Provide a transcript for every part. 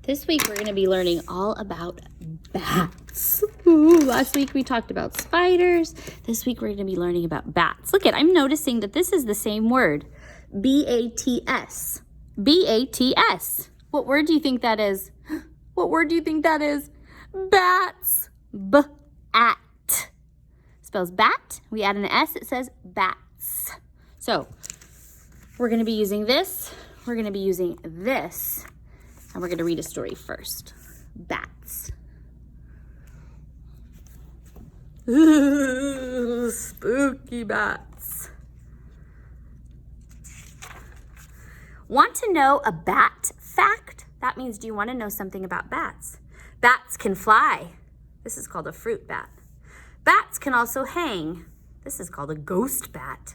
This week we're going to be learning all about bats. Ooh, last week we talked about spiders. This week we're going to be learning about bats. Look I'm noticing that this is the same word. B-A-T-S. B-A-T-S. What word do you think that is? What word do you think that is? Bats. B-at. Spells bat. We add an S, it says bats. So we're going to be using this. We're going to be using this. And we're going to read a story first. Bats. Ooh, spooky bats. Want to know a bat fact? That means, do you want to know something about bats? Bats can fly. This is called a fruit bat. Bats can also hang. This is called a ghost bat.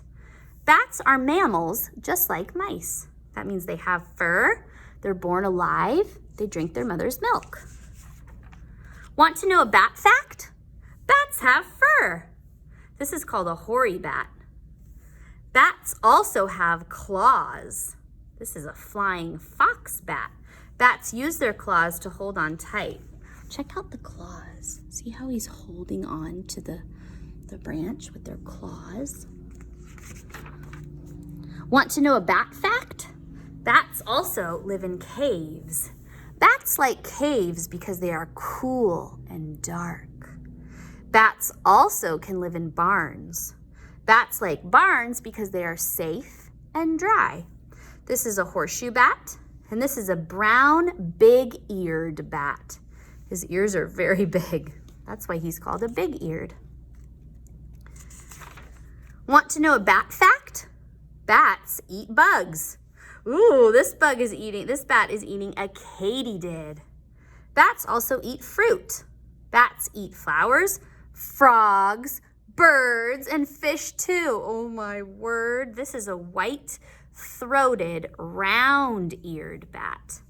Bats are mammals just like mice. That means they have fur. They're born alive. They drink their mother's milk. Want to know a bat fact? Bats have fur. This is called a hoary bat. Bats also have claws. This is a flying fox bat. Bats use their claws to hold on tight. Check out the claws. See how he's holding on to the branch with their claws? Want to know a bat fact? Bats also live in caves. Bats like caves because they are cool and dark. Bats also can live in barns. Bats like barns because they are safe and dry. This is a horseshoe bat, and this is a brown, big-eared bat. His ears are very big. That's why he's called a big-eared. Want to know a bat fact? Bats eat bugs. Ooh, this bat is eating a katydid. Bats also eat fruit. Bats eat flowers, frogs, birds, and fish too. Oh my word, this is a white-throated, round-eared bat.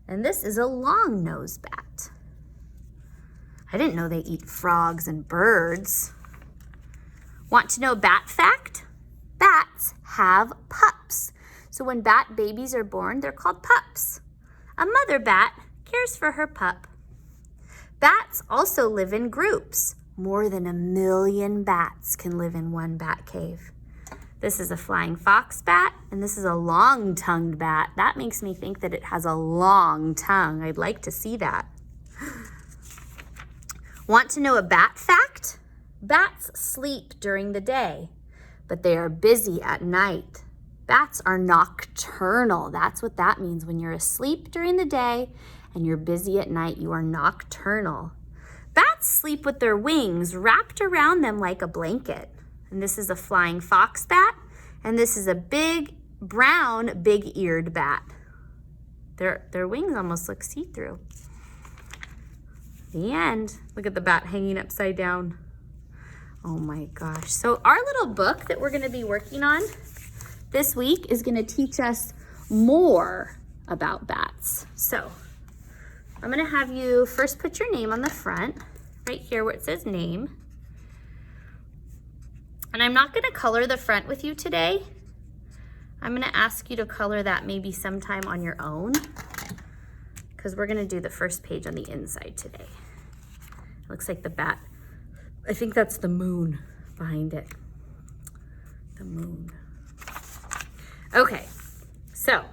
And this is a long-nosed bat. I didn't know they eat frogs and birds. Want to know a bat fact? Bats have pups. So when bat babies are born, they're called pups. A mother bat cares for her pup. Bats also live in groups. More than 1 million bats can live in one bat cave. This is a flying fox bat, and this is a long-tongued bat. That makes me think that it has a long tongue. I'd like to see that. Want to know a bat fact? Bats sleep during the day, but they are busy at night. Bats are nocturnal. That's what that means. When you're asleep during the day and you're busy at night, you are nocturnal. Bats sleep with their wings wrapped around them like a blanket. And this is a flying fox bat, and this is a big, brown, big-eared bat. Their wings almost look see-through. The end. Look at the bat hanging upside down. Oh my gosh. So our little book that we're going to be working on this week is going to teach us more about bats. So I'm going to have you first put your name on the front, right here where it says name. And I'm not going to color the front with you today. I'm going to ask you to color that maybe sometime on your own, because we're going to do the first page on the inside today. It looks like the bat. I think that's the moon behind it. The moon. Okay, so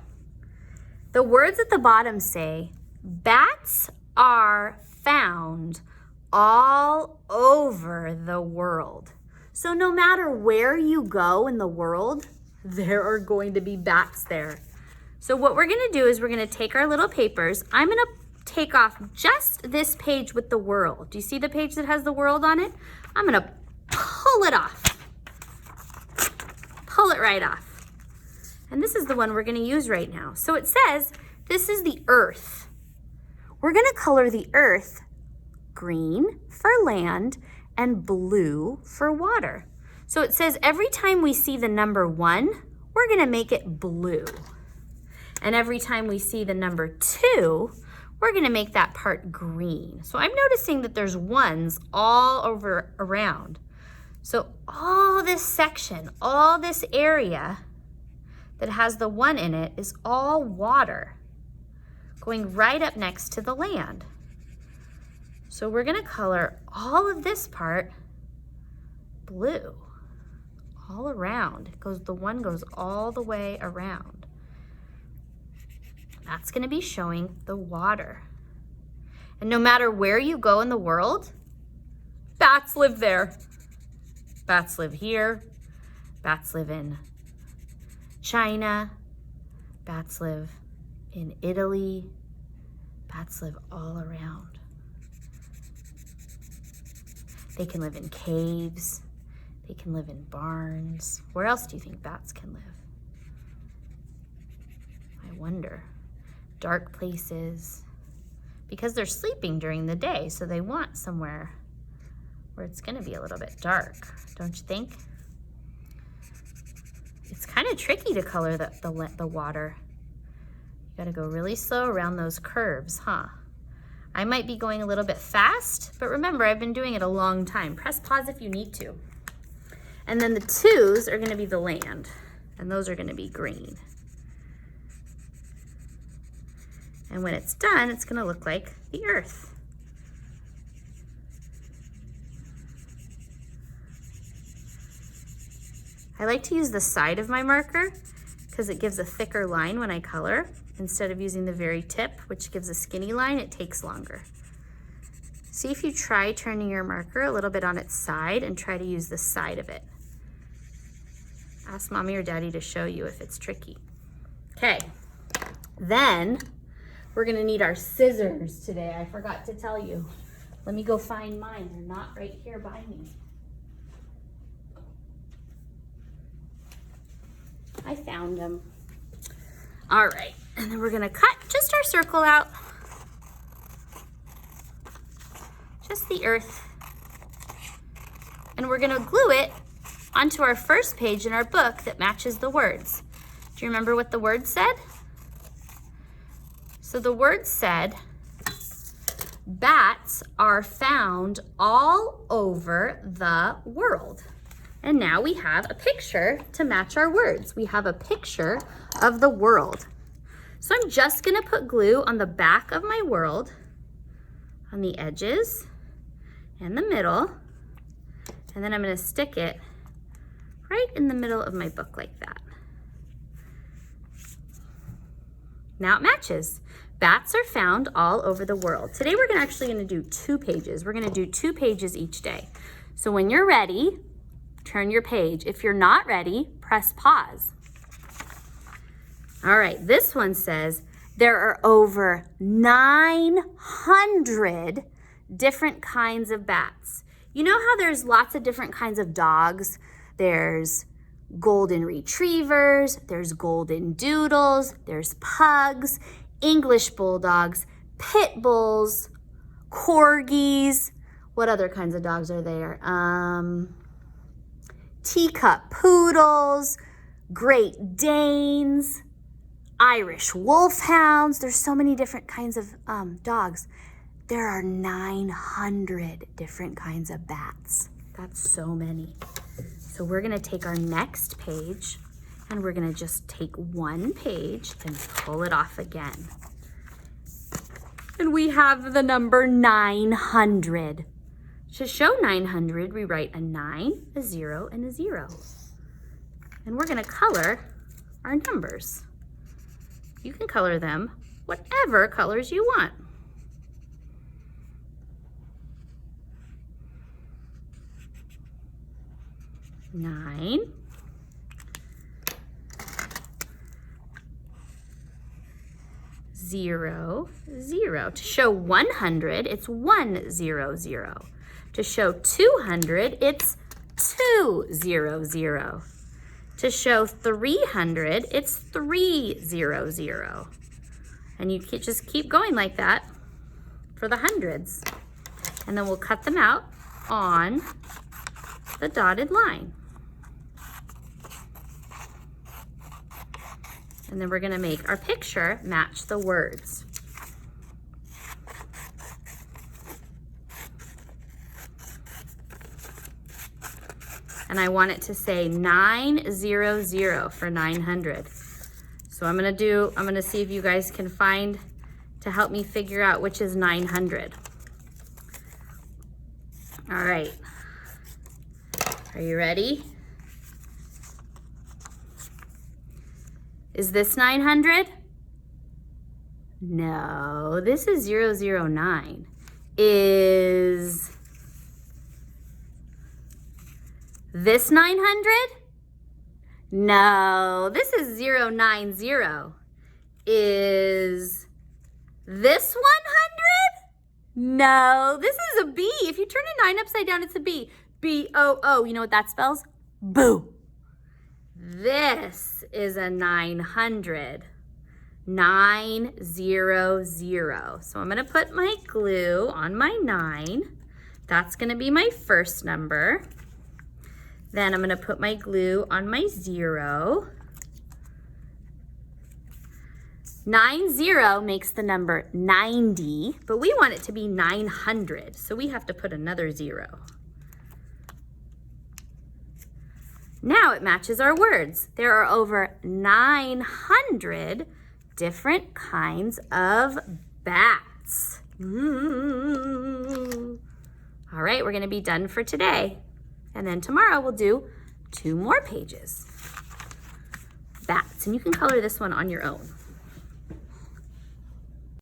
the words at the bottom say, bats are found all over the world. So no matter where you go in the world, there are going to be bats there. So what we're gonna do is we're gonna take our little papers. I'm gonna take off just this page with the world. Do you see the page that has the world on it? I'm gonna pull it off. Pull it right off. And this is the one we're going to use right now. So it says, this is the earth. We're going to color the earth green for land and blue for water. So it says every time we see the number 1, we're going to make it blue. And every time we see the number 2, we're going to make that part green. So I'm noticing that there's ones all over around. So all this section, all this area that has the 1 in it is all water. going right up next to the land. So we're gonna color all of this part blue, all around. The one goes all the way around. That's gonna be showing the water. And no matter where you go in the world, bats live there. Bats live here. Bats live in China. Bats live in Italy. Bats live all around. They can live in caves. They can live in barns. Where else do you think bats can live? I wonder. Dark places. Because they're sleeping during the day, so they want somewhere where it's gonna be a little bit dark, don't you think? It's kind of tricky to color the water. You gotta go really slow around those curves, huh? I might be going a little bit fast, but remember, I've been doing it a long time. Press pause if you need to. And then the 2s are gonna be the land, and those are gonna be green. And when it's done, it's gonna look like the earth. I like to use the side of my marker because it gives a thicker line when I color. Instead of using the very tip, which gives a skinny line, it takes longer. See if you try turning your marker a little bit on its side and try to use the side of it. Ask mommy or daddy to show you if it's tricky. Okay, then we're gonna need our scissors today. I forgot to tell you. Let me go find mine. They're not right here by me. I found them. All right, and then we're gonna cut just our circle out. Just the earth. And we're gonna glue it onto our first page in our book that matches the words. Do you remember what the word said? So the word said, bats are found all over the world. And now we have a picture to match our words. We have a picture of the world. So I'm just gonna put glue on the back of my world, on the edges and the middle, and then I'm gonna stick it right in the middle of my book like that. Now it matches. Bats are found all over the world. Today we're actually gonna do 2 pages. We're gonna do 2 pages each day. So when you're ready, turn your page. If you're not ready, press pause. All right, this one says, there are over 900 different kinds of bats. You know how there's lots of different kinds of dogs? There's golden retrievers, there's golden doodles, there's pugs, English bulldogs, pit bulls, corgis. What other kinds of dogs are there? Teacup poodles, Great Danes, Irish wolfhounds. There's so many different kinds of dogs. There are 900 different kinds of bats. That's so many. So we're gonna take our next page and we're gonna just take one page and pull it off again. And we have the number 900. To show 900, we write a 9, a 0, and a 0. And we're gonna color our numbers. You can color them whatever colors you want. Nine, 0, 0. To show 100, it's 100. To show 200, it's 200. To show 300, it's 300. And you just keep going like that for the hundreds. And then we'll cut them out on the dotted line. And then we're gonna make our picture match the words. And I want it to say 900 for 900. So I'm gonna see if you guys can find to help me figure out which is 900. All right. Are you ready? Is this 900? No, this is 009. Is this 900? No, this is 090. Is this 100? No, this is a B. If you turn a 9 upside down, it's a B. B-O-O. You know what that spells? Boo. This is a 900. 900. So I'm going to put my glue on my 9. That's going to be my first number. Then I'm going to put my glue on my 0. 90 makes the number 90, but we want it to be 900, so we have to put another 0. Now it matches our words. There are over 900 different kinds of bats. Ooh. All right, we're going to be done for today. And then tomorrow we'll do 2 more pages. Bats, and you can color this one on your own.